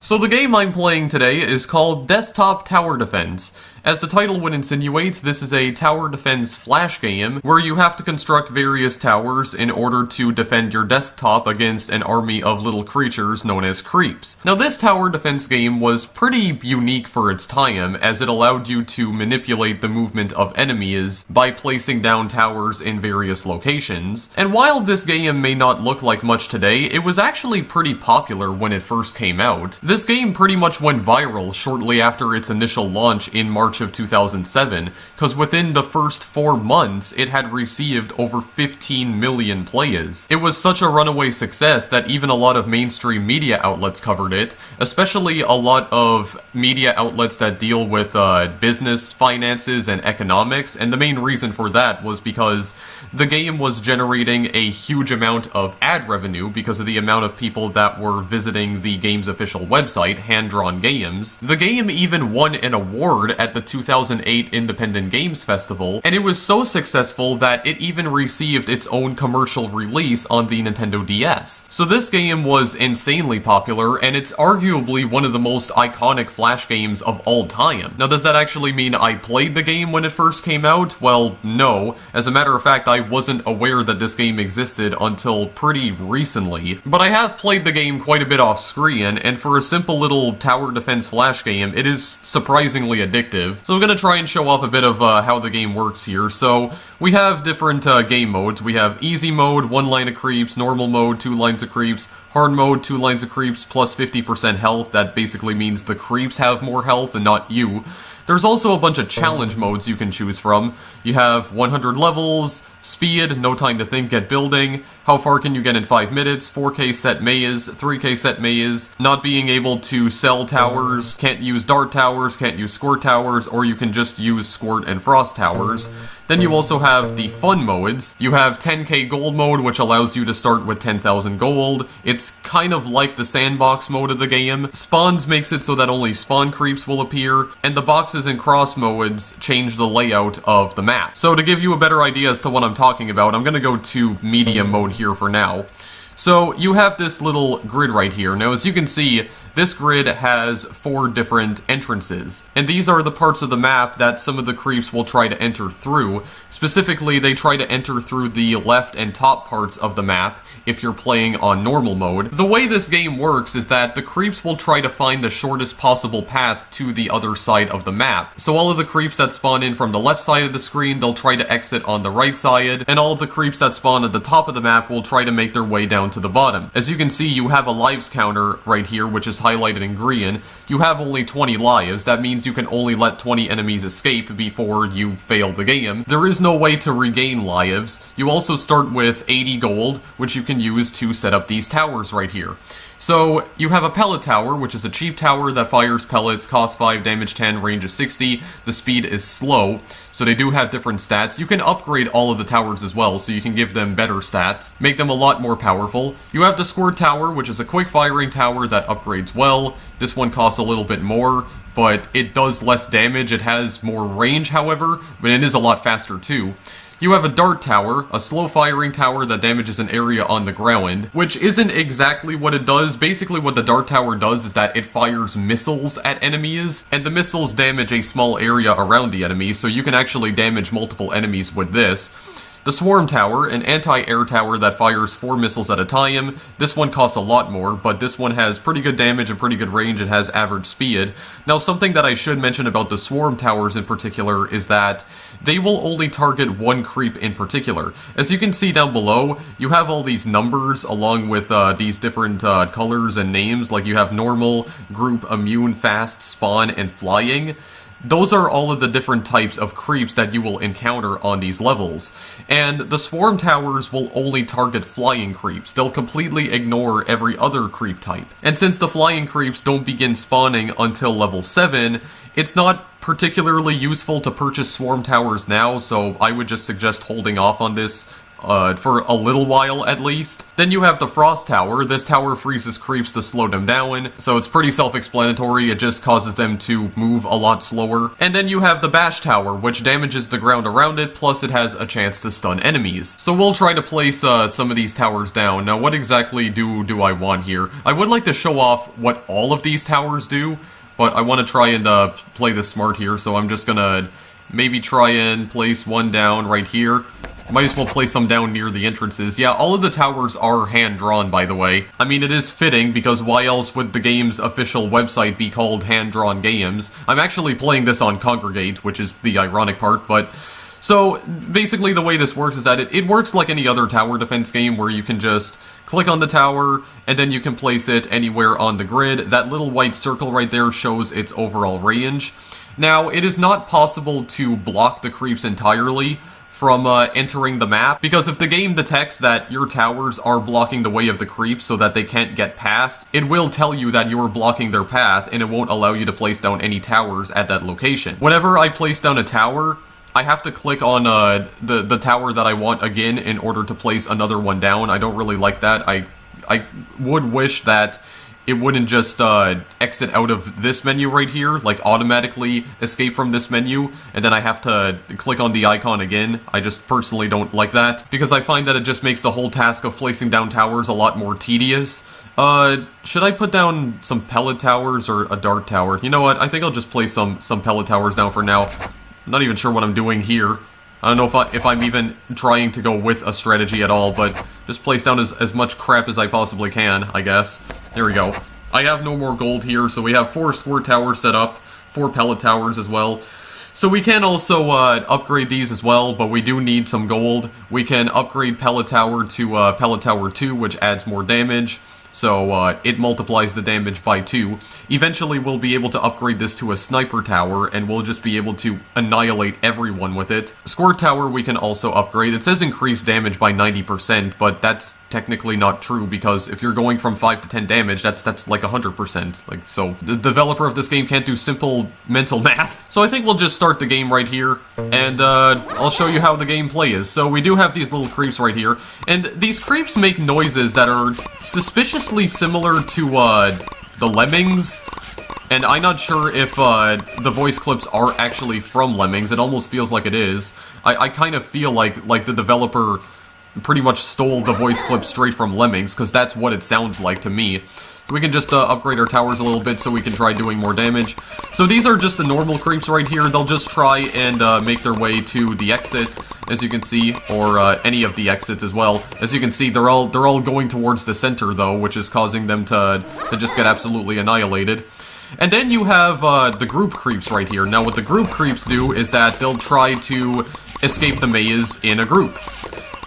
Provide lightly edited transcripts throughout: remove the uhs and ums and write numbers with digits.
So the game I'm playing today is called Desktop Tower Defense. As the title would insinuate, this is a tower defense flash game where you have to construct various towers in order to defend your desktop against an army of little creatures known as creeps. Now this tower defense game was pretty unique for its time, as it allowed you to manipulate the movement of enemies by placing down towers in various locations. And while this game may not look like much today, it was actually pretty popular when it first came out. This game pretty much went viral shortly after its initial launch in March of 2007, because within the first 4 months, it had received over 15 million plays. It was such a runaway success that even a lot of mainstream media outlets covered it, especially a lot of media outlets that deal with business, finances, and economics, and the main reason for that was because the game was generating a huge amount of ad revenue because of the amount of people that were visiting the game's official website, Hand Drawn Games. The game even won an award at the 2008 Independent Games Festival, and it was so successful that it even received its own commercial release on the Nintendo DS. So this game was insanely popular, and it's arguably one of the most iconic Flash games of all time. Now, does that actually mean I played the game when it first came out? Well, no. As a matter of fact, I wasn't aware that this game existed until pretty recently. But I have played the game quite a bit off screen, and for a simple little tower defense Flash game, it is surprisingly addictive. So I'm going to try and show off a bit of how the game works here. So we have different game modes. We have easy mode, 1 line of creeps, normal mode, 2 lines of creeps, hard mode, 2 lines of creeps, plus 50% health. That basically means the creeps have more health and not you. There's also a bunch of challenge modes you can choose from. You have 100 levels, speed, no time to think, get building, how far can you get in 5 minutes, 4K set maze, 3K set maze, not being able to sell towers, can't use dart towers, can't use squirt towers, or you can just use squirt and frost towers. Then you also have the fun modes. You have 10K gold mode, which allows you to start with 10,000 gold. It's kind of like the sandbox mode of the game. Spawns makes it so that only spawn creeps will appear, and the boxes and cross modes change the layout of the map. So to give you a better idea as to what I'm talking about, I'm gonna go to medium mode here for now. So you have this little grid right here. Now as you can see, this grid has 4 different entrances, and these are the parts of the map that some of the creeps will try to enter through. Specifically, they try to enter through the left and top parts of the map if you're playing on normal mode. The way this game works is that the creeps will try to find the shortest possible path to the other side of the map. So all of the creeps that spawn in from the left side of the screen, they'll try to exit on the right side, and all of the creeps that spawn at the top of the map will try to make their way down to the bottom. As you can see, you have a lives counter right here, which is highlighted in green. You have only 20 lives. That means you can only let 20 enemies escape before you fail the game. There is no way to regain lives. You also start with 80 gold, which you can use to set up these towers right here. So you have a pellet tower, which is a cheap tower that fires pellets, cost 5, damage 10, range is 60, the speed is slow, so they do have different stats. You can upgrade all of the towers as well, so you can give them better stats, make them a lot more powerful. You have the squirt tower, which is a quick firing tower that upgrades well. This one costs a little bit more, but it does less damage. It has more range, however, but it is a lot faster too. You have a dart tower, a slow firing tower that damages an area on the ground, which isn't exactly what it does. Basically what the dart tower does is that it fires missiles at enemies, and the missiles damage a small area around the enemy, so you can actually damage multiple enemies with this. The Swarm Tower, an anti-air tower that fires 4 missiles at a time. This one costs a lot more, but this one has pretty good damage and pretty good range and has average speed. Now, something that I should mention about the Swarm Towers in particular is that they will only target one creep in particular. As you can see down below, you have all these numbers along with these different colors and names, like you have normal, group, immune, fast, spawn, and flying. Those are all of the different types of creeps that you will encounter on these levels. And the swarm towers will only target flying creeps. They'll completely ignore every other creep type. And since the flying creeps don't begin spawning until level 7, it's not particularly useful to purchase swarm towers now, so I would just suggest holding off on this for a little while at least. Then you have the Frost Tower. This tower freezes creeps to slow them down, so it's pretty self-explanatory. It just causes them to move a lot slower. And then you have the Bash Tower, which damages the ground around it, plus it has a chance to stun enemies. So we'll try to place some of these towers down. Now, what exactly do I want here? I would like to show off what all of these towers do, but I want to try and play this smart here, so I'm just gonna maybe try and place one down right here. Might as well place some down near the entrances. Yeah, all of the towers are hand-drawn, by the way. I mean, it is fitting, because why else would the game's official website be called Hand-Drawn Games? I'm actually playing this on Congregate, which is the ironic part, but... So, basically the way this works is that it works like any other tower defense game, where you can just click on the tower, and then you can place it anywhere on the grid. That little white circle right there shows its overall range. Now, it is not possible to block the creeps entirely from entering the map, because if the game detects that your towers are blocking the way of the creeps so that they can't get past, it will tell you that you're blocking their path, and it won't allow you to place down any towers at that location. Whenever I place down a tower, I have to click on the tower that I want again in order to place another one down. I don't really like that. I would wish that it wouldn't just exit out of this menu right here, like automatically escape from this menu, and then I have to click on the icon again. I just personally don't like that, because I find that it just makes the whole task of placing down towers a lot more tedious. Should I put down some pellet towers or a dart tower? You know what, I think I'll just place some pellet towers down for now. I'm not even sure what I'm doing here. I don't know if I'm even trying to go with a strategy at all, but just place down as much crap as I possibly can, I guess. There we go. I have no more gold here, so we have 4 squirt towers set up, 4 pellet towers as well. So we can also upgrade these as well, but we do need some gold. We can upgrade pellet tower to pellet tower 2, which adds more damage. So it multiplies the damage by 2. Eventually we'll be able to upgrade this to a sniper tower, and we'll just be able to annihilate everyone with it. Squirt tower we can also upgrade. It says increase damage by 90%, but that's technically not true, because if you're going from 5 to 10 damage, that's like 100%. Like, so the developer of this game can't do simple mental math. So I think we'll just start the game right here, and I'll show you how the gameplay is. So we do have these little creeps right here, and these creeps make noises that are suspiciously similar to the Lemmings, and I'm not sure if the voice clips are actually from Lemmings. It almost feels like it is. I kind of feel like the developer pretty much stole the voice clip straight from Lemmings, because that's what it sounds like to me. We can just upgrade our towers a little bit so we can try doing more damage. So these are just the normal creeps right here. They'll just try and make their way to the exit, as you can see, or any of the exits as well. As you can see, they're all going towards the center though, which is causing them to just get absolutely annihilated. And then you have the group creeps right here. Now what the group creeps do is that they'll try to escape the maze in a group.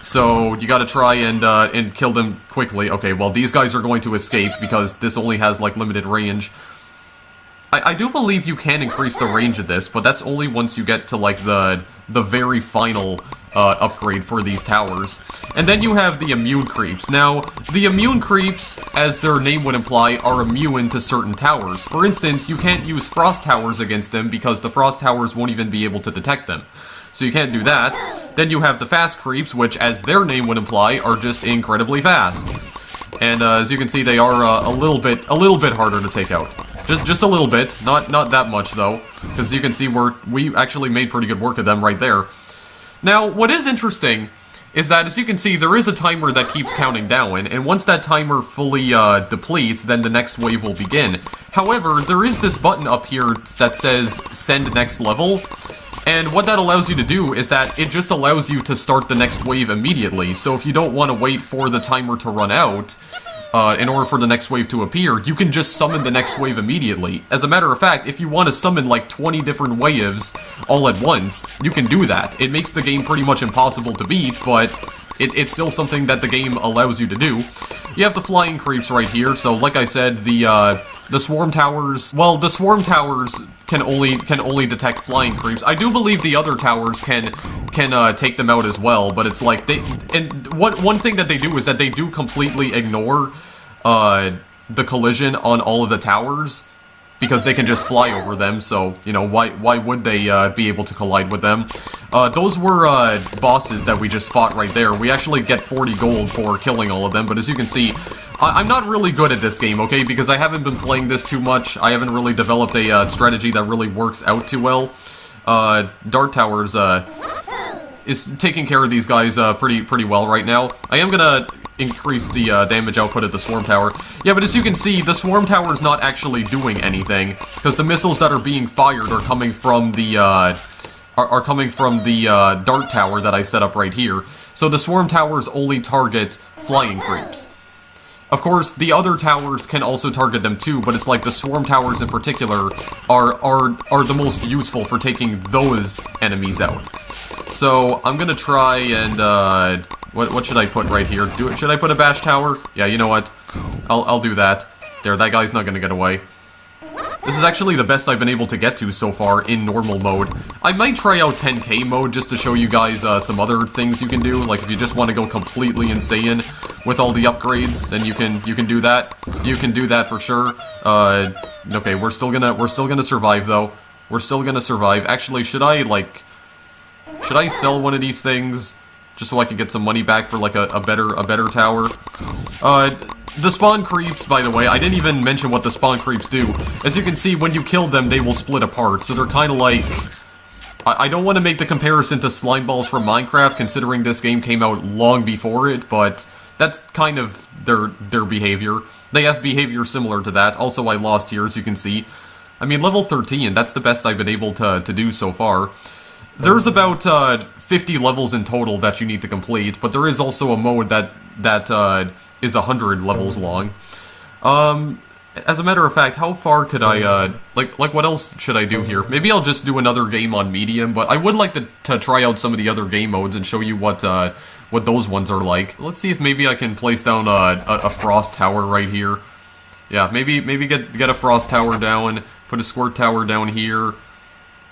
So you gotta try and kill them quickly. Okay, well these guys are going to escape because this only has like limited range. I do believe you can increase the range of this, but that's only once you get to like the very final upgrade for these towers. And then you have the immune creeps. Now, the immune creeps, as their name would imply, are immune to certain towers. For instance, you can't use frost towers against them because the frost towers won't even be able to detect them. So you can't do that. Then you have the fast creeps, which, as their name would imply, are just incredibly fast. And as you can see, they are a little bit harder to take out. Just a little bit, not that much though, because you can see we actually made pretty good work of them right there. Now, what is interesting is that, as you can see, there is a timer that keeps counting down, and once that timer fully depletes, then the next wave will begin. However, there is this button up here that says Send Next Level, and what that allows you to do is that it just allows you to start the next wave immediately. So if you don't want to wait for the timer to run out, in order for the next wave to appear, you can just summon the next wave immediately. As a matter of fact, if you want to summon like 20 different waves all at once, you can do that. It makes the game pretty much impossible to beat, but it's still something that the game allows you to do. You have the flying creeps right here, so like I said, the swarm towers, well, the swarm towers can only detect flying creeps. I do believe the other towers can take them out as well, but it's like one thing that they do is that they do completely ignore the collision on all of the towers. because they can just fly over them, so, you know, why would they be able to collide with them? Those were bosses that we just fought right there. We actually get 40 gold for killing all of them, but as you can see, I'm not really good at this game, okay, because I haven't been playing this too much. I haven't really developed a strategy that really works out too well. Dart Towers is taking care of these guys pretty well right now. I am gonna increase the damage output of the Swarm Tower. Yeah, but as you can see, the Swarm Tower is not actually doing anything, because the missiles that are being fired are coming from the Dart Tower that I set up right here. So the Swarm Towers only target flying creeps. Of course, the other towers can also target them too, but it's like the Swarm Towers in particular are the most useful for taking those enemies out. So I'm gonna try and what should I put right here? Should I put a Bash Tower? Yeah, you know what? I'll do that. There, that guy's not gonna get away. This is actually the best I've been able to get to so far in normal mode. I might try out 10K mode just to show you guys some other things you can do. Like if you just want to go completely insane with all the upgrades, then you can do that. You can do that for sure. Okay, we're still gonna survive though. We're still gonna survive. Actually, should I sell one of these things just so I can get some money back for like a better tower? The spawn creeps, by the way, I didn't even mention what the spawn creeps do. As you can see, when you kill them, they will split apart, so they're kind of like... I don't want to make the comparison to slime balls from Minecraft, considering this game came out long before it, but that's kind of their behavior. They have behavior similar to that. Also, I lost here, as you can see. I mean, level 13, that's the best I've been able to do so far. There's about 50 levels in total that you need to complete, but there is also a mode that is 100 levels long. As a matter of fact, how far could I, like what else should I do here? Maybe I'll just do another game on medium, but I would like to try out some of the other game modes and show you what those ones are like. Let's see if maybe I can place down a Frost Tower right here. Yeah, maybe get a Frost Tower down, put a Squirt Tower down here.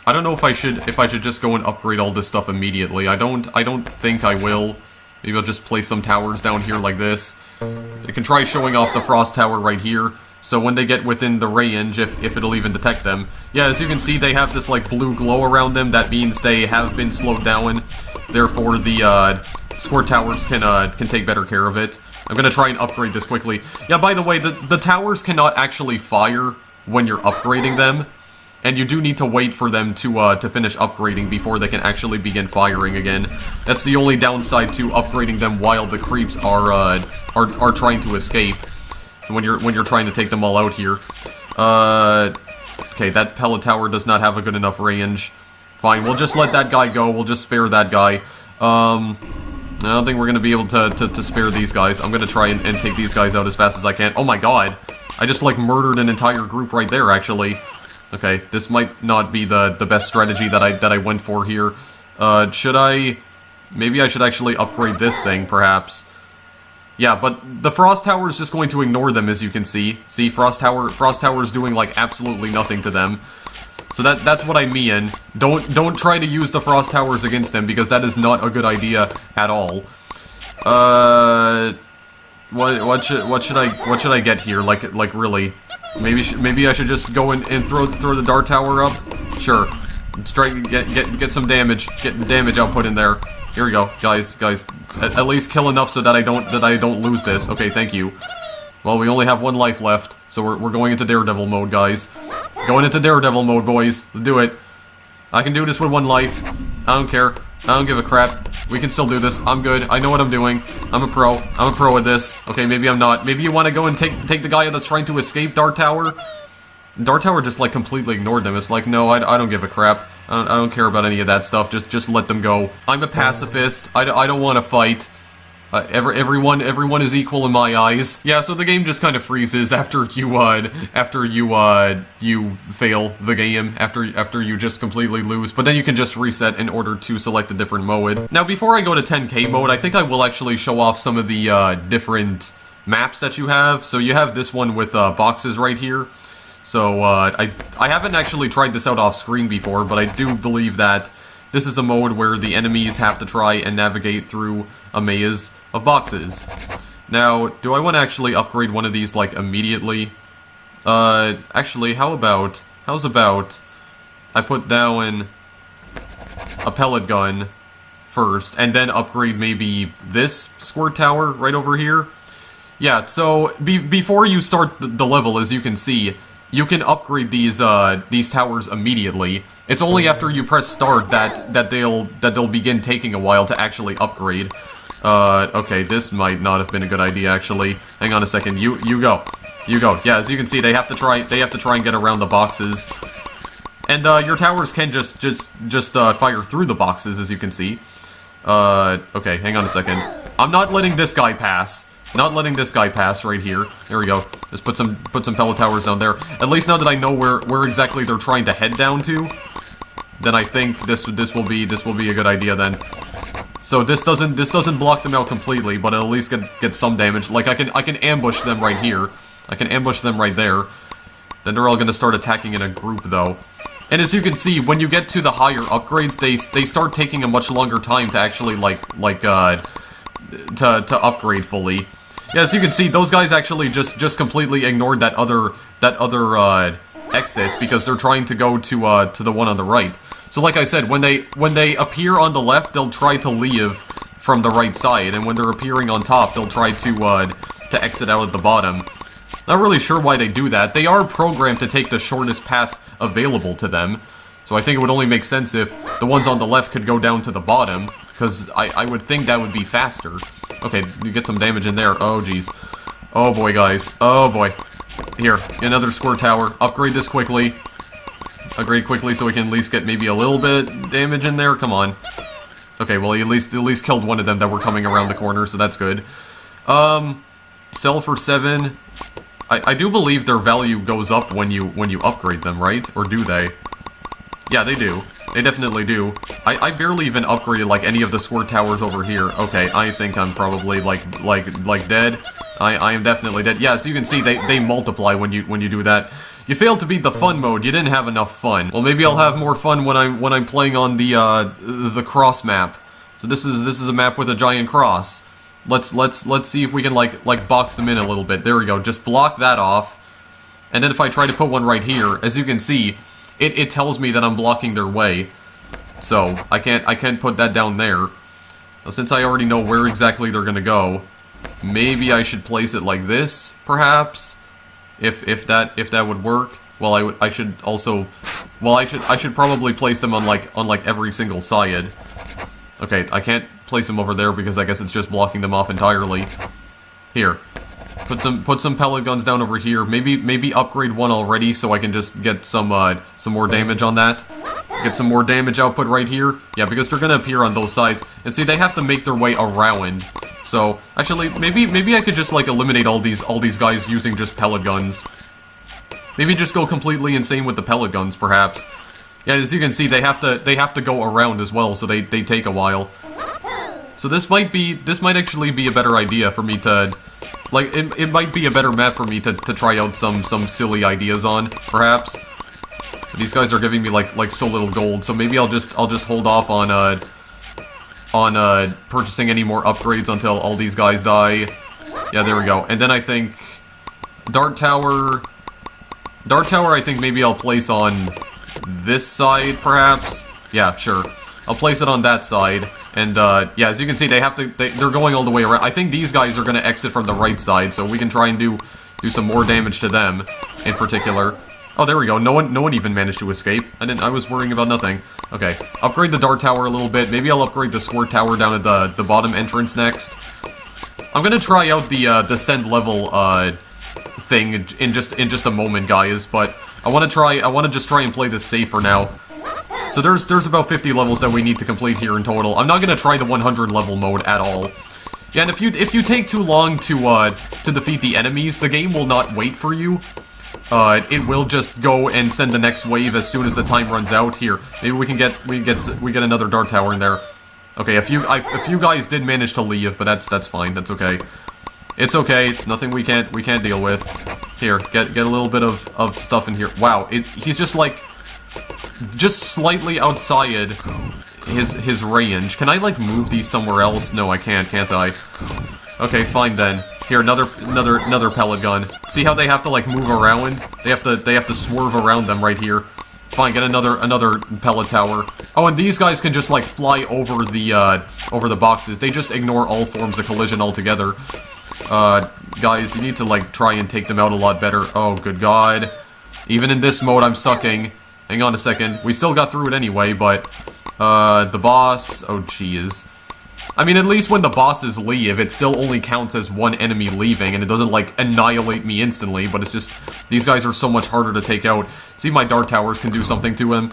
I don't know if I should just go and upgrade all this stuff immediately. I don't think I will. Maybe I'll just place some towers down here like this. You can try showing off the Frost Tower right here, so when they get within the range, if it'll even detect them. Yeah, as you can see, they have this like blue glow around them. That means they have been slowed down. Therefore, the Squirt Towers can take better care of it. I'm gonna try and upgrade this quickly. Yeah, by the way, the towers cannot actually fire when you're upgrading them. And you do need to wait for them to finish upgrading before they can actually begin firing again. That's the only downside to upgrading them while the creeps are trying to escape. When you're trying to take them all out here. Okay, that pellet tower does not have a good enough range. Fine, we'll just let that guy go. We'll just spare that guy. I don't think we're gonna be able to spare these guys. I'm gonna try and take these guys out as fast as I can. Oh my god! I just like murdered an entire group right there, actually. Okay, this might not be the best strategy that I went for here. Should I... Maybe I should actually upgrade this thing, perhaps. Yeah, but the Frost Tower is just going to ignore them, as you can see. See, Frost Tower is doing, like, absolutely nothing to them. So that's what I mean. Don't try to use the Frost Towers against them, because that is not a good idea at all. What should I get here? Like really? Maybe I should just go and throw the Dart Tower up. Sure. Let's try and get some damage. Get damage output in there. Here we go, guys. At least kill enough so that I don't lose this. Okay, thank you. Well, we only have one life left, so we're going into Daredevil mode, guys. Going into Daredevil mode, boys. Let's do it. I can do this with one life. I don't care. I don't give a crap. We can still do this. I'm good. I know what I'm doing. I'm a pro. I'm a pro at this. Okay, maybe I'm not. Maybe you want to go and take the guy that's trying to escape Dart Tower? Dart Tower just, like, completely ignored them. It's like, no, I don't give a crap. I don't care about any of that stuff. Just let them go. I'm a pacifist. I don't want to fight. Everyone is equal in my eyes. Yeah, so the game just kind of freezes after you fail the game, after you just completely lose. But then you can just reset in order to select a different mode. Now, before I go to 10K mode, I think I will actually show off some of the different maps that you have. So you have this one with boxes right here. So I haven't actually tried this out off screen before, but I do believe that this is a mode where the enemies have to try and navigate through a maze of boxes. Now, do I want to actually upgrade one of these, like, immediately? Actually, how's about I put down a pellet gun first, and then upgrade maybe this squirt tower right over here? Yeah, so before you start the level, as you can see, you can upgrade these towers immediately. It's only after you press start that they'll begin taking a while to actually upgrade. Okay, this might not have been a good idea actually. Hang on a second. You go. You go. Yeah, as you can see, they have to try and get around the boxes. And your towers can just fire through the boxes, as you can see. Okay, hang on a second. I'm not letting this guy pass. Not letting this guy pass right here. There we go. Just put some pellet towers down there. At least now that I know where exactly they're trying to head down to, then I think this will be a good idea then. So this doesn't block them out completely, but it'll at least get some damage. Like I can ambush them right here. I can ambush them right there. Then they're all gonna start attacking in a group though. And as you can see, when you get to the higher upgrades, they start taking a much longer time to actually to upgrade fully. Yeah, as you can see, those guys actually just completely ignored that other exit because they're trying to go to the one on the right. So like I said, when they appear on the left, they'll try to leave from the right side, and when they're appearing on top, they'll try to exit out at the bottom. Not really sure why they do that. They are programmed to take the shortest path available to them, so I think it would only make sense if the ones on the left could go down to the bottom, because I would think that would be faster. Okay, you get some damage in there. Oh, jeez. Oh, boy, guys. Oh, boy. Here, another squirt tower. Upgrade this quickly. Upgrade quickly so we can at least get maybe a little bit damage in there. Come on. Okay, well, he at least killed one of them that were coming around the corner, so that's good. Sell for 7. I do believe their value goes up when you upgrade them, right? Or do they? Yeah, they do. They definitely do. I barely even upgraded like any of the squirt towers over here. Okay, I think I'm probably like dead. I am definitely dead. Yeah, so you can see they multiply when you do that. You failed to beat the fun mode. You didn't have enough fun. Well, maybe I'll have more fun when I'm playing on the cross map. So this is a map with a giant cross. Let's see if we can like box them in a little bit. There we go. Just block that off. And then if I try to put one right here, as you can see, it tells me that I'm blocking their way. So I can't put that down there. Well, since I already know where exactly they're gonna go, maybe I should place it like this, perhaps. If that would work. Well, I should also, well, I should probably place them on like every single side. Okay, I can't place them over there because I guess it's just blocking them off entirely. Here, put some pellet guns down over here. Maybe upgrade one already so I can just get some more damage on that. Get some more damage output right here. Yeah, because they're gonna appear on those sides. And see, they have to make their way around. So actually, maybe I could just like eliminate all these guys using just pellet guns. Maybe just go completely insane with the pellet guns, perhaps. Yeah, as you can see, they have to go around as well, so they take a while. So this might actually be a better idea for me to, like, it might be a better map for me to try out some silly ideas on, perhaps. These guys are giving me like so little gold, so maybe I'll just hold off on purchasing any more upgrades until all these guys die. Yeah, there we go. And then I think Dart Tower I think maybe I'll place on this side, perhaps? Yeah, sure. I'll place it on that side. And, yeah, as you can see, they're going all the way around. I think these guys are gonna exit from the right side, so we can try and do some more damage to them, in particular. Oh, there we go. No one even managed to escape. I was worrying about nothing. Okay, upgrade the Dart Tower a little bit. Maybe I'll upgrade the Squirt Tower down at the bottom entrance next. I'm gonna try out the descend level, thing in just a moment, guys, but I want to just try and play this safe for now. So there's about 50 levels that we need to complete here in total. I'm not gonna try the 100 level mode at all. Yeah, and if you take too long to defeat the enemies, the game will not wait for you. It will just go and send the next wave as soon as the time runs out. Here, maybe we get another Dart Tower in there. Okay, a few guys did manage to leave, but that's fine. That's okay. It's okay. It's nothing we can't deal with. Here, get a little bit of stuff in here. Wow, he's just like just slightly outside his range. Can I like move these somewhere else? No, I can't I? Okay, fine then. Here, another pellet gun. See how they have to like move around? They have to swerve around them right here. Fine, get another pellet tower. Oh, and these guys can just like fly over the boxes. They just ignore all forms of collision altogether. Guys, you need to like try and take them out a lot better. Oh, good God. Even in this mode, I'm sucking. Hang on a second. We still got through it anyway, but the boss. Oh, jeez. I mean, at least when the bosses leave, it still only counts as one enemy leaving, and it doesn't, like, annihilate me instantly, but it's just, these guys are so much harder to take out. See if my dart towers can do something to him.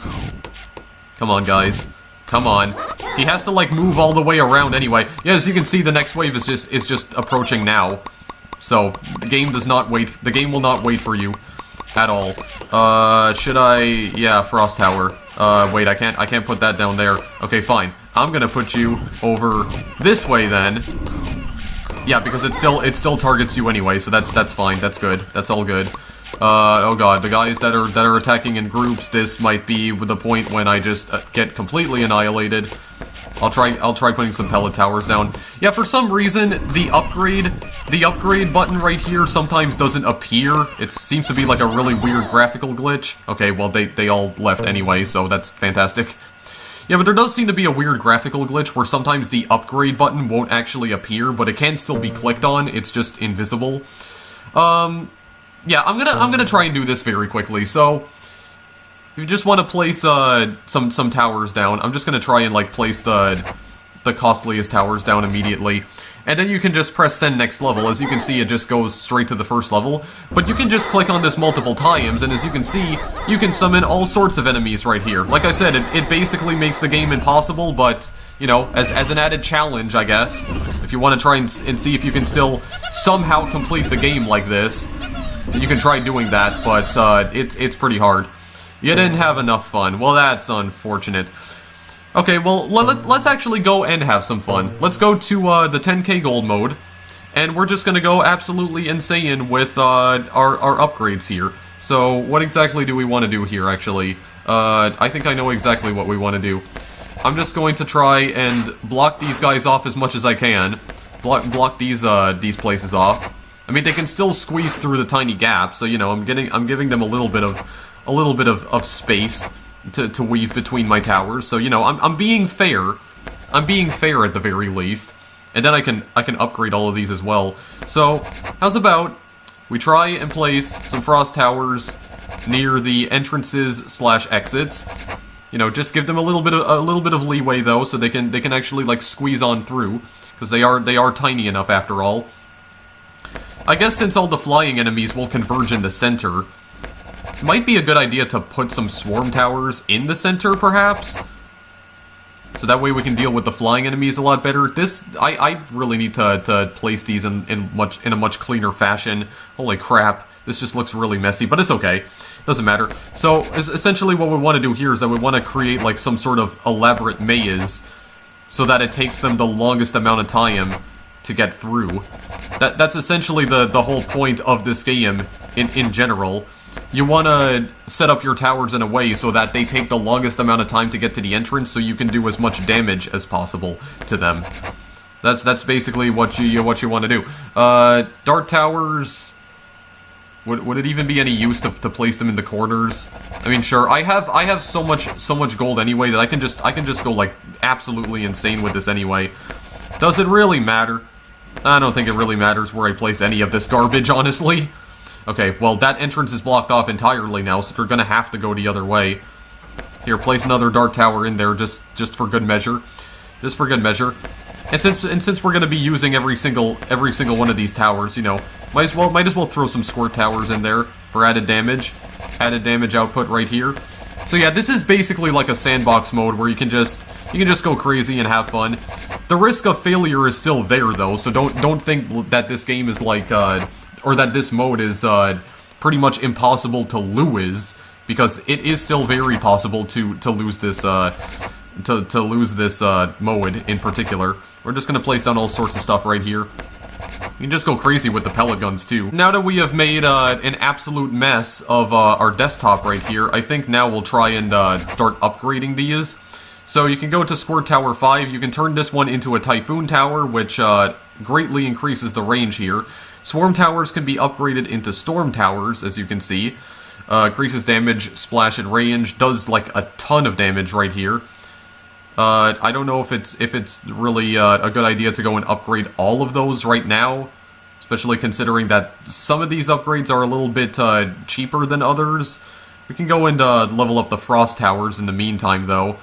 Come on, guys. Come on. He has to, like, move all the way around anyway. Yeah, as you can see, the next wave is just approaching now. So, the game does not wait, the game will not wait for you at all. Should I, yeah, Frost Tower. Wait, I can't put that down there. Okay, fine. I'm gonna put you over this way then. Yeah, because it still targets you anyway, so that's fine. That's good. That's all good. Oh god, the guys that are attacking in groups, this might be the point when I just get completely annihilated. I'll try putting some pellet towers down. Yeah, for some reason the upgrade button right here sometimes doesn't appear. It seems to be like a really weird graphical glitch. Okay, well they all left anyway, so that's fantastic. Yeah, but there does seem to be a weird graphical glitch where sometimes the upgrade button won't actually appear, but it can still be clicked on. It's just invisible. Yeah, I'm gonna try and do this very quickly. So, if you just want to place some towers down, I'm just gonna try and like place the costliest towers down immediately. And then you can just press send next level. As you can see, it just goes straight to the first level. But you can just click on this multiple times, and as you can see, you can summon all sorts of enemies right here. Like I said, it basically makes the game impossible, but, you know, as an added challenge, I guess, if you want to try and see if you can still somehow complete the game like this, you can try doing that, but it's pretty hard. You didn't have enough fun. Well, that's unfortunate. Okay, well, let's actually go and have some fun. Let's go to the 10k gold mode, and we're just gonna go absolutely insane with our upgrades here. So, what exactly do we want to do here, actually? I think I know exactly what we want to do. I'm just going to try and block these guys off as much as I can. Block these places off. I mean, they can still squeeze through the tiny gap, so, you know, I'm giving them a little bit of space to weave between my towers, so, you know, I'm being fair. I'm being fair at the very least. And then I can upgrade all of these as well. So, how's about we try and place some frost towers near the entrances / exits. You know, just give them a little bit of leeway though, so they can actually like squeeze on through, because they are tiny enough after all. I guess since all the flying enemies will converge in the center, it might be a good idea to put some swarm towers in the center, perhaps? So that way we can deal with the flying enemies a lot better. I really need to place these in a much cleaner fashion. Holy crap, this just looks really messy, but it's okay. Doesn't matter. So, essentially what we want to do here is that we want to create like some sort of elaborate maze, so that it takes them the longest amount of time to get through. That's essentially the whole point of this game in general. You want to set up your towers in a way so that they take the longest amount of time to get to the entrance, so you can do as much damage as possible to them. That's basically what you want to do. Dart towers. Would it even be any use to place them in the corners? I mean, sure. I have so much gold anyway that I can just go like absolutely insane with this anyway. Does it really matter? I don't think it really matters where I place any of this garbage, honestly. Okay, well, that entrance is blocked off entirely now, so they're gonna have to go the other way. Here, place another dart tower in there, just for good measure. Just for good measure. And since we're gonna be using every single one of these towers, you know, might as well throw some squirt towers in there for added damage output right here. So yeah, this is basically like a sandbox mode where you can just go crazy and have fun. The risk of failure is still there though, so don't think that this game is like or that this mode is pretty much impossible to lose, because it is still very possible to lose this mode in particular. We're just gonna place down all sorts of stuff right here. You can just go crazy with the pellet guns too. Now that we have made an absolute mess of our desktop right here, I think now we'll try and start upgrading these. So you can go to Squirt Tower 5, you can turn this one into a Typhoon Tower, which greatly increases the range here. Swarm towers can be upgraded into storm towers, as you can see. Increases damage, splash, and range. Does like a ton of damage right here. I don't know if it's really a good idea to go and upgrade all of those right now, especially considering that some of these upgrades are a little bit cheaper than others. We can go and level up the frost towers in the meantime, though.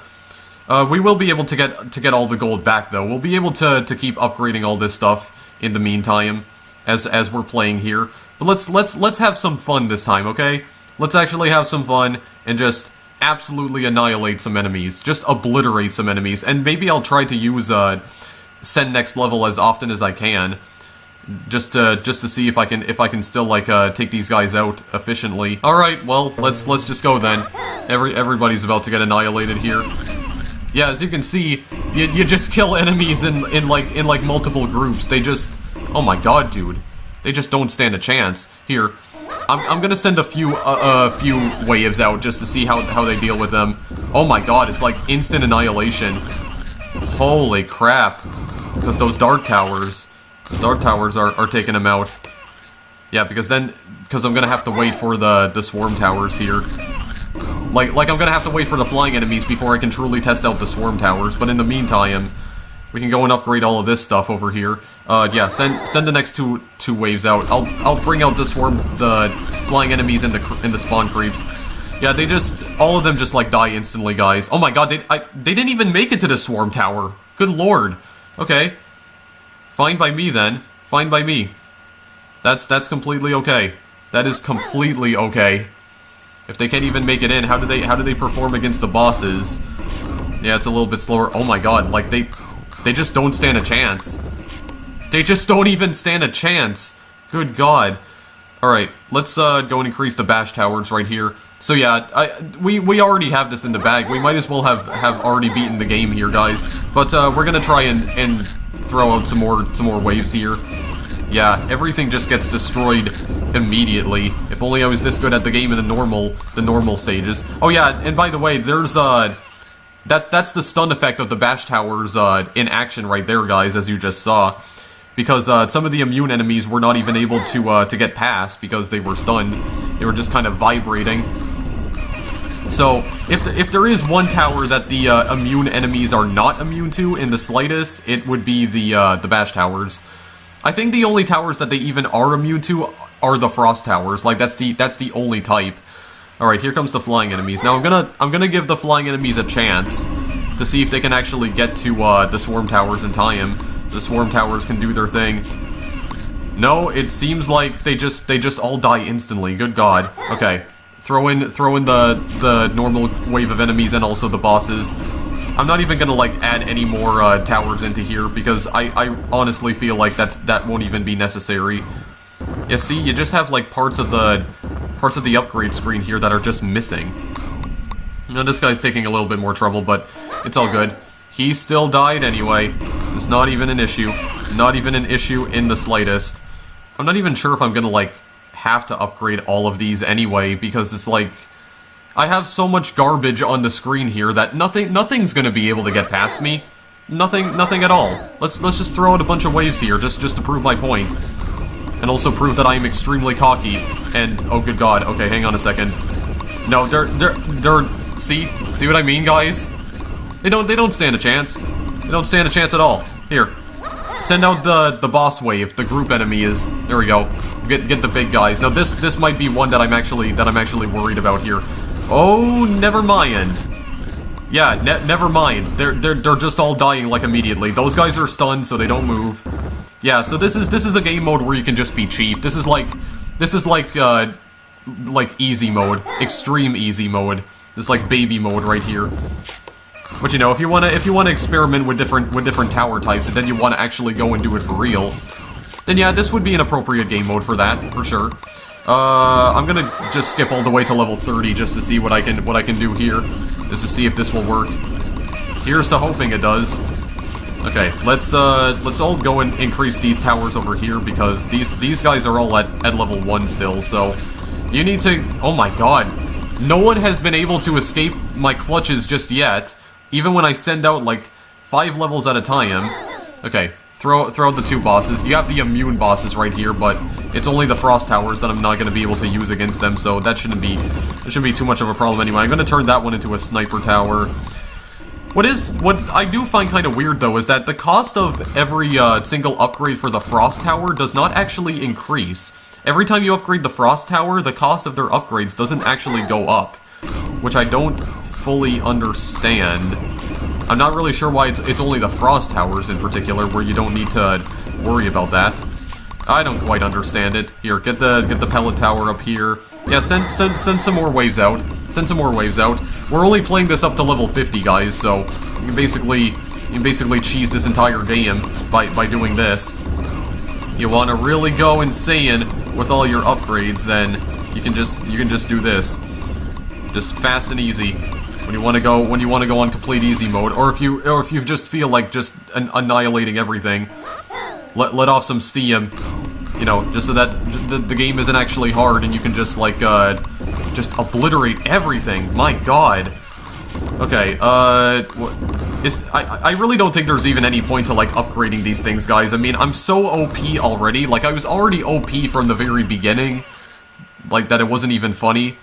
We will be able to get all the gold back, though. We'll be able to keep upgrading all this stuff in the meantime as we're playing here. But let's have some fun this time, okay? Let's actually have some fun and just absolutely annihilate some enemies. Just obliterate some enemies. And maybe I'll try to use send next level as often as I can. Just to see if I can still like take these guys out efficiently. All right, well let's just go then. Everybody's about to get annihilated here. Yeah, as you can see, you just kill enemies in like multiple groups. They just, oh my god, dude, they just don't stand a chance. Here, I'm gonna send a few waves out just to see how they deal with them. Oh my god, it's like instant annihilation. Holy crap! Because those dark towers. The dark towers are taking them out. Yeah, because I'm gonna have to wait for the swarm towers here. Like I'm gonna have to wait for the flying enemies before I can truly test out the swarm towers. But in the meantime, we can go and upgrade all of this stuff over here. Yeah, send the next two waves out. I'll bring out the flying enemies in the spawn creeps. Yeah, all of them just like die instantly, guys. Oh my god, they didn't even make it to the swarm tower. Good lord. Okay. Fine by me then. Fine by me. That's completely okay. That is completely okay. If they can't even make it in, how do they perform against the bosses? Yeah, it's a little bit slower. Oh my god, like they just don't stand a chance. They just don't even stand a chance. Good god. Alright, let's go and increase the bash towers right here. So yeah, we already have this in the bag. We might as well have already beaten the game here, guys. But we're gonna try and throw out some more waves here. Yeah, everything just gets destroyed immediately. If only I was this good at the game in the normal stages. Oh yeah, and by the way, there's that's the stun effect of the bash towers in action right there, guys, as you just saw. Because some of the immune enemies were not even able to get past because they were stunned. They were just kind of vibrating. So, if there is one tower that the immune enemies are not immune to in the slightest, it would be the bash towers. I think the only towers that they even are immune to are the frost towers. Like that's the only type. All right, here comes the flying enemies. Now I'm gonna give the flying enemies a chance to see if they can actually get to the swarm towers in time. The swarm towers can do their thing. No, it seems like they just all die instantly. Good god. Okay. Throw in the normal wave of enemies and also the bosses. I'm not even gonna like add any more towers into here because I honestly feel like that won't even be necessary. Yeah, see, you just have like parts of the upgrade screen here that are just missing. Now this guy's taking a little bit more trouble, but it's all good. He still died anyway. It's not even an issue. Not even an issue in the slightest. I'm not even sure if I'm gonna like have to upgrade all of these anyway, because it's like I have so much garbage on the screen here that nothing's gonna be able to get past me. Nothing at all. Let's just throw out a bunch of waves here just to prove my point. And also prove that I am extremely cocky. And oh good god, okay, hang on a second. No, they're see what I mean, guys? They don't stand a chance. They don't stand a chance at all. Here. Send out the boss wave, the group enemy is. There we go. Get the big guys. Now this might be one that I'm actually worried about here. Oh, never mind. Yeah, never mind. They're just all dying like immediately. Those guys are stunned, so they don't move. Yeah, so this is a game mode where you can just be cheap. This is like easy mode, extreme easy mode. This is like baby mode right here. But you know, if you wanna experiment with different tower types, and then you wanna actually go and do it for real, then yeah, this would be an appropriate game mode for that, for sure. I'm gonna just skip all the way to level 30 just to see what I can do here, just to see if this will work. Here's to hoping it does. Okay, let's all go and increase these towers over here because these guys are all at level 1 still. So you need to. Oh my god, no one has been able to escape my clutches just yet. Even when I send out like 5 levels at a time. Okay, throw out the 2 bosses. You have the immune bosses right here, but it's only the frost towers that I'm not going to be able to use against them, so that shouldn't be too much of a problem anyway. I'm going to turn that one into a sniper tower. What I do find kind of weird, though, is that the cost of every single upgrade for the frost tower does not actually increase. Every time you upgrade the frost tower, the cost of their upgrades doesn't actually go up, which I don't fully understand. I'm not really sure why it's only the frost towers in particular where you don't need to worry about that. I don't quite understand it. Here, get the pellet tower up here. Yeah, send some more waves out. Send some more waves out. We're only playing this up to level 50, guys, so you can basically cheese this entire game by doing this. You want to really go insane with all your upgrades, then you can just do this. Just fast and easy. When you want to go on complete easy mode, or if you just feel like just annihilating everything, let off some steam, you know, just so that the game isn't actually hard and you can just like just obliterate everything. My God. Okay. I really don't think there's even any point to like upgrading these things, guys. I mean, I'm so OP already. Like, I was already OP from the very beginning, like that it wasn't even funny.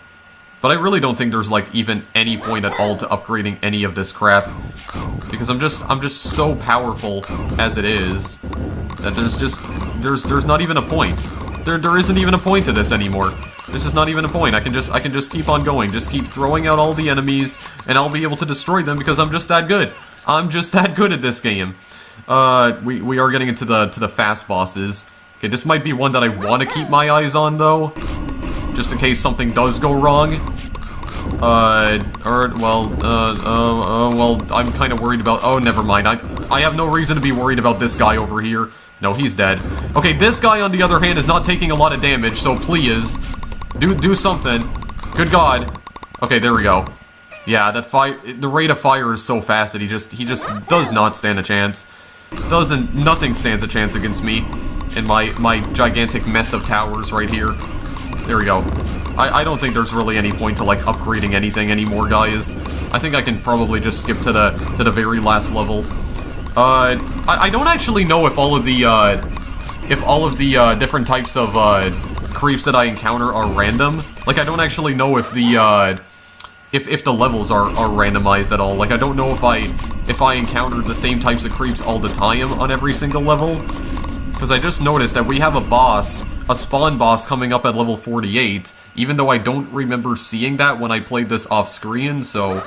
But I really don't think there's like even any point at all to upgrading any of this crap, because I'm just so powerful as it is that there's not even a point. There isn't even a point to this anymore. There's just not even a point. I can just keep on going, just keep throwing out all the enemies, and I'll be able to destroy them because I'm just that good. I'm just that good at this game. We are getting into the fast bosses. Okay, this might be one that I want to keep my eyes on though, just in case something does go wrong. Well, I'm kind of worried about... Oh, never mind. I have no reason to be worried about this guy over here. No, he's dead. Okay, this guy, on the other hand, is not taking a lot of damage, so please, do something. Good God. Okay, there we go. Yeah, the rate of fire is so fast that he just does not stand a chance. Nothing stands a chance against me and my gigantic mess of towers right here. There we go. I don't think there's really any point to like upgrading anything anymore, guys. I think I can probably just skip to the very last level. I don't actually know if all of the different types of creeps that I encounter are random. Like, I don't actually know if the levels are randomized at all. Like, I don't know if I encounter the same types of creeps all the time on every single level. Because I just noticed that we have a spawn boss coming up at level 48, even though I don't remember seeing that when I played this off screen, so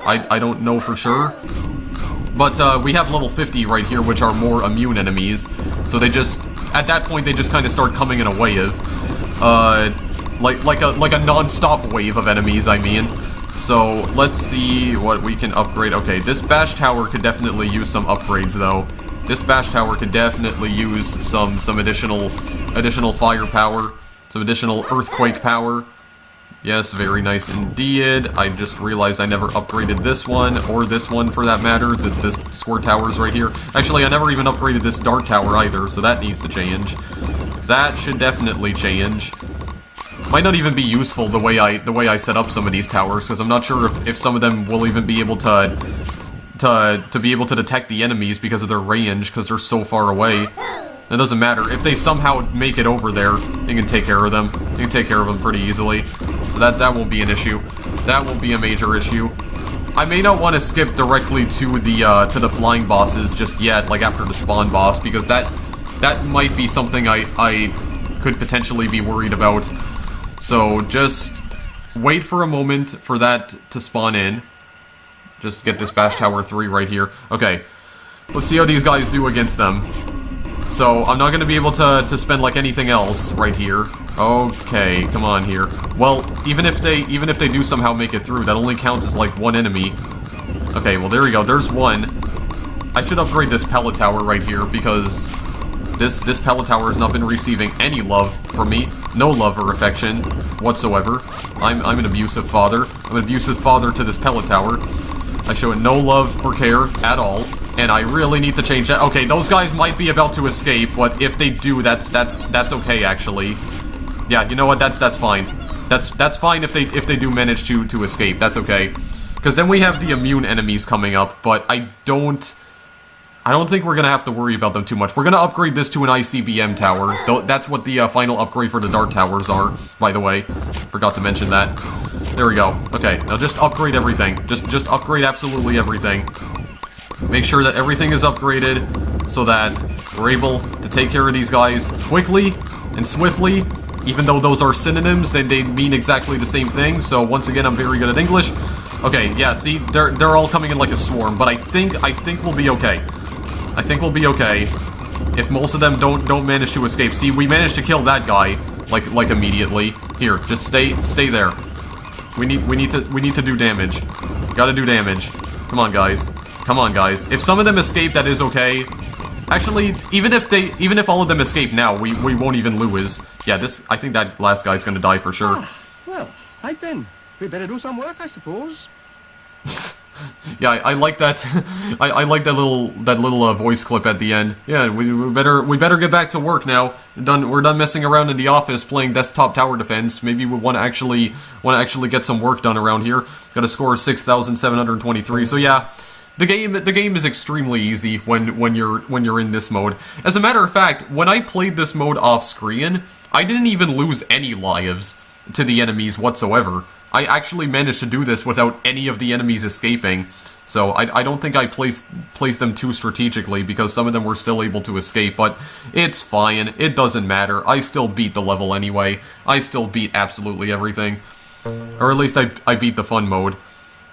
I don't know for sure. But we have level 50 right here, which are more immune enemies, so they just, at that point, they just kind of start coming in a wave. Like a non-stop wave of enemies, I mean. So, let's see what we can upgrade. Okay, this bash tower could definitely use some upgrades, though. This bash tower could definitely use some additional firepower, some additional earthquake power. Yes, very nice indeed. I just realized I never upgraded this one, or this one for that matter, the squirt towers right here. Actually, I never even upgraded this dart tower either, so that needs to change. That should definitely change. Might not even be useful the way I set up some of these towers, because I'm not sure if some of them will even be able to be able to detect the enemies because of their range, because they're so far away. It doesn't matter. If they somehow make it over there, you can take care of them. You can take care of them pretty easily. So that won't be an issue. That won't be a major issue. I may not want to skip directly to the flying bosses just yet, like after the spawn boss, because that might be something I could potentially be worried about. So just wait for a moment for that to spawn in. Just get this Bash Tower 3 right here. Okay, let's see how these guys do against them. So, I'm not going to be able to spend, like, anything else right here. Okay, come on here. Well, even if they do somehow make it through, that only counts as, like, one enemy. Okay, well, there we go. There's one. I should upgrade this pellet tower right here, because this pellet tower has not been receiving any love from me. No love or affection whatsoever. I'm an abusive father. I'm an abusive father to this pellet tower. I show it no love or care at all, and I really need to change that. Okay, those guys might be about to escape, but if they do, that's okay, actually. Yeah, you know what? That's fine. That's fine if they do manage to escape. That's okay, because then we have the immune enemies coming up. But I don't I don't think we're gonna have to worry about them too much. We're gonna upgrade this to an ICBM tower. That's what the final upgrade for the dart towers are, by the way. Forgot to mention that. There we go. Okay, now just upgrade everything. Just upgrade absolutely everything. Make sure that everything is upgraded so that we're able to take care of these guys quickly and swiftly. Even though those are synonyms, they mean exactly the same thing. So once again, I'm very good at English. Okay, yeah, see, they're all coming in like a swarm, but I think we'll be okay. I think we'll be okay if most of them don't manage to escape. See, we managed to kill that guy like immediately. Here, just stay there. We need to do damage. Gotta do damage. Come on, guys. Come on, guys. If some of them escape, that is okay. Actually, even if all of them escape now, we won't even lose. Yeah, I think that last guy's gonna die for sure. Ah, well, right then. We better do some work, I suppose. Yeah, I like that. I like that little voice clip at the end. Yeah, we better get back to work now. We're done messing around in the office playing desktop tower defense. Maybe we want to actually get some work done around here. Got a score of 6,723. So yeah, the game is extremely easy when you're in this mode. As a matter of fact, when I played this mode off screen, I didn't even lose any lives to the enemies whatsoever. I actually managed to do this without any of the enemies escaping, so I don't think I placed them too strategically because some of them were still able to escape, but it's fine, it doesn't matter, I still beat the level anyway, I still beat absolutely everything, or at least I beat the fun mode,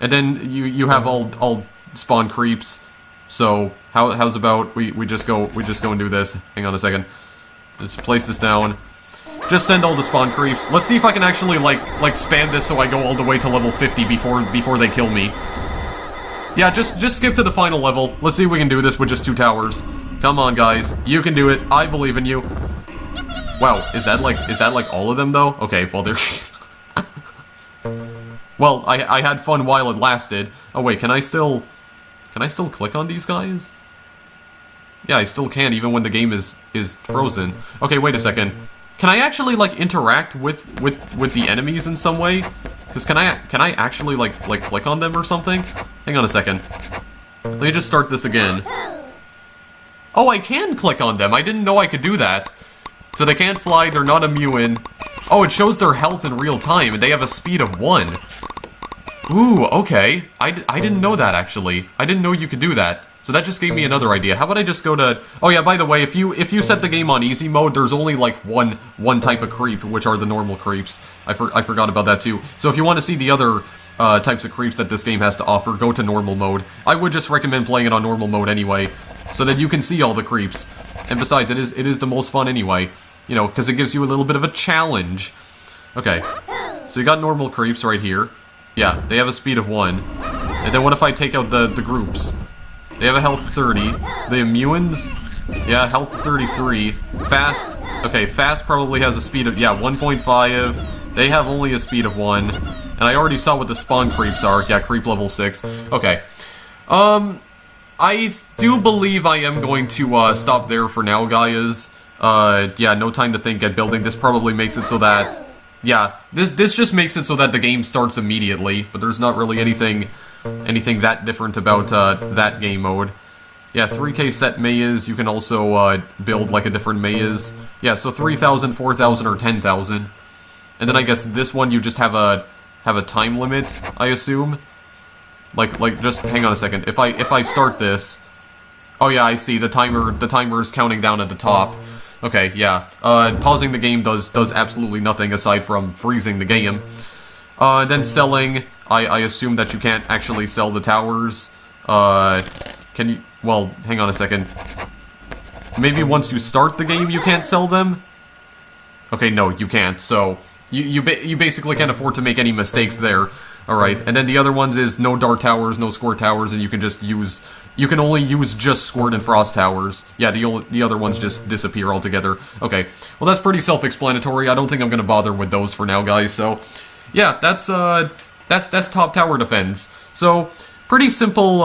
and then you have all spawn creeps, so how's about we just go and do this. Hang on a second, let's place this down. Just send all the spawn creeps. Let's see if I can actually, like spam this so I go all the way to level 50 before they kill me. Yeah, just skip to the final level. Let's see if we can do this with just 2 towers. Come on, guys. You can do it. I believe in you. Wow, is that like all of them, though? Okay, well, they're... Well, I had fun while it lasted. Oh, wait, can I still click on these guys? Yeah, I still can, even when the game is frozen. Okay, wait a second. Can I actually, like, interact with the enemies in some way? Because can I actually, like click on them or something? Hang on a second. Let me just start this again. Oh, I can click on them! I didn't know I could do that. So they can't fly, they're not immune. Oh, it shows their health in real time, and they have a speed of 1. Ooh, okay. I didn't know that, actually. I didn't know you could do that. So that just gave me another idea. How about I just go to... Oh yeah, by the way, if you set the game on easy mode, there's only like one type of creep, which are the normal creeps. I forgot about that too. So if you want to see the other types of creeps that this game has to offer, go to normal mode. I would just recommend playing it on normal mode anyway, so that you can see all the creeps. And besides, it is the most fun anyway. You know, because it gives you a little bit of a challenge. Okay, so you got normal creeps right here. Yeah, they have a speed of 1. And then what if I take out the groups? They have a health 30. The immunes? Yeah, health 33. Fast. Okay, fast probably has a speed of, yeah, 1.5. They have only a speed of 1. And I already saw what the spawn creeps are. Yeah, creep level 6. Okay. I do believe I am going to stop there for now, guys. Yeah, no time to think at building. This probably makes it so that... Yeah, this just makes it so that the game starts immediately, but there's not really anything that different about that game mode. Yeah, 3K set maze, you can also build like a different maze. Yeah, so 3,000, 4,000, or 10,000. And then I guess this one you just have a time limit, I assume. Like just hang on a second. If I start this, oh yeah, I see the timer is counting down at the top. Okay, yeah. Pausing the game does absolutely nothing aside from freezing the game. Then selling, I assume that you can't actually sell the towers. Can you... Well, hang on a second. Maybe once you start the game you can't sell them? Okay, no, you can't, so... You basically can't afford to make any mistakes there. Alright, and then the other ones is no dart towers, no squirt towers, and you can just use... You can only use just squirt and frost towers. Yeah, the other ones just disappear altogether. Okay, well that's pretty self-explanatory. I don't think I'm gonna bother with those for now, guys, so... Yeah, that's top tower defense. So, pretty simple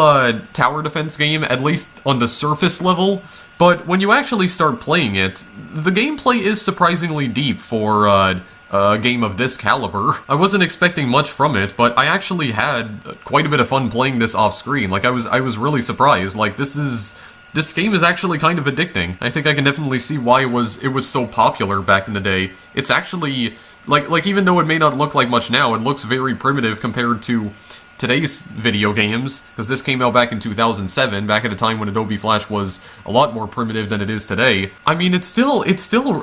tower defense game, at least on the surface level. But when you actually start playing it, the gameplay is surprisingly deep for a game of this caliber. I wasn't expecting much from it, but I actually had quite a bit of fun playing this off screen. Like, I was really surprised. Like, this is this game is actually kind of addicting. I think I can definitely see why it was so popular back in the day. It's actually, like even though it may not look like much now, it looks very primitive compared to today's video games, because this came out back in 2007, back at a time when Adobe Flash was a lot more primitive than it is today. I mean, it's still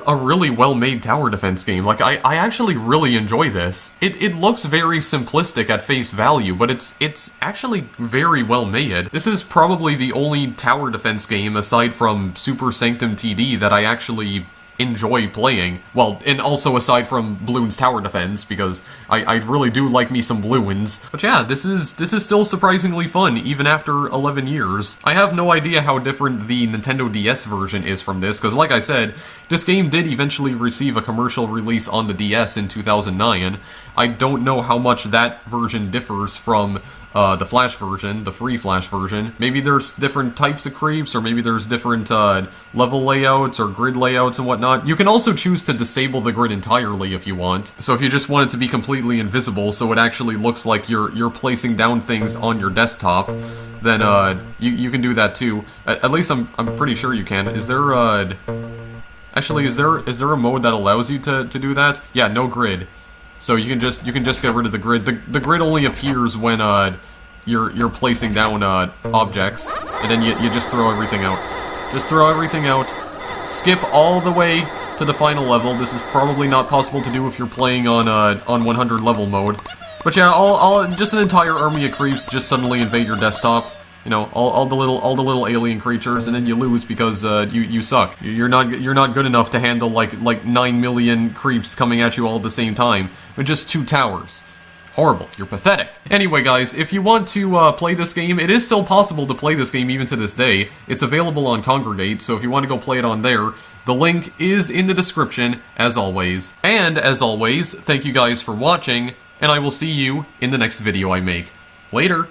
a really well-made tower defense game. Like, I actually really enjoy this. It looks very simplistic at face value, but it's actually very well made. This is probably the only tower defense game, aside from Super Sanctum TD, that I actually enjoy playing. Well, and also aside from Bloons Tower Defense, because I really do like me some Bloons. But yeah, this is still surprisingly fun, even after 11 years. I have no idea how different the Nintendo DS version is from this, because like I said, this game did eventually receive a commercial release on the DS in 2009. I don't know how much that version differs from the Flash version, the free Flash version. Maybe there's different types of creeps, or maybe there's different level layouts or grid layouts and whatnot. You can also choose to disable the grid entirely if you want. So if you just want it to be completely invisible, so it actually looks like you're placing down things on your desktop, then you can do that too. At least I'm pretty sure you can. Is there actually is there a mode that allows you to do that? Yeah, no grid. So you can just get rid of the grid. The grid only appears when you're placing down objects, and then you just throw everything out. Just throw everything out. Skip all the way to the final level. This is probably not possible to do if you're playing on 100 level mode. But yeah, just an entire army of creeps just suddenly invade your desktop. You know, all the little alien creatures, and then you lose because you suck. You're not good enough to handle like 9 million creeps coming at you all at the same time with just 2 towers. Horrible. You're pathetic. Anyway, guys, if you want to play this game, it is still possible to play this game even to this day. It's available on Congregate, so if you want to go play it on there, the link is in the description, as always. And, as always, thank you guys for watching, and I will see you in the next video I make. Later!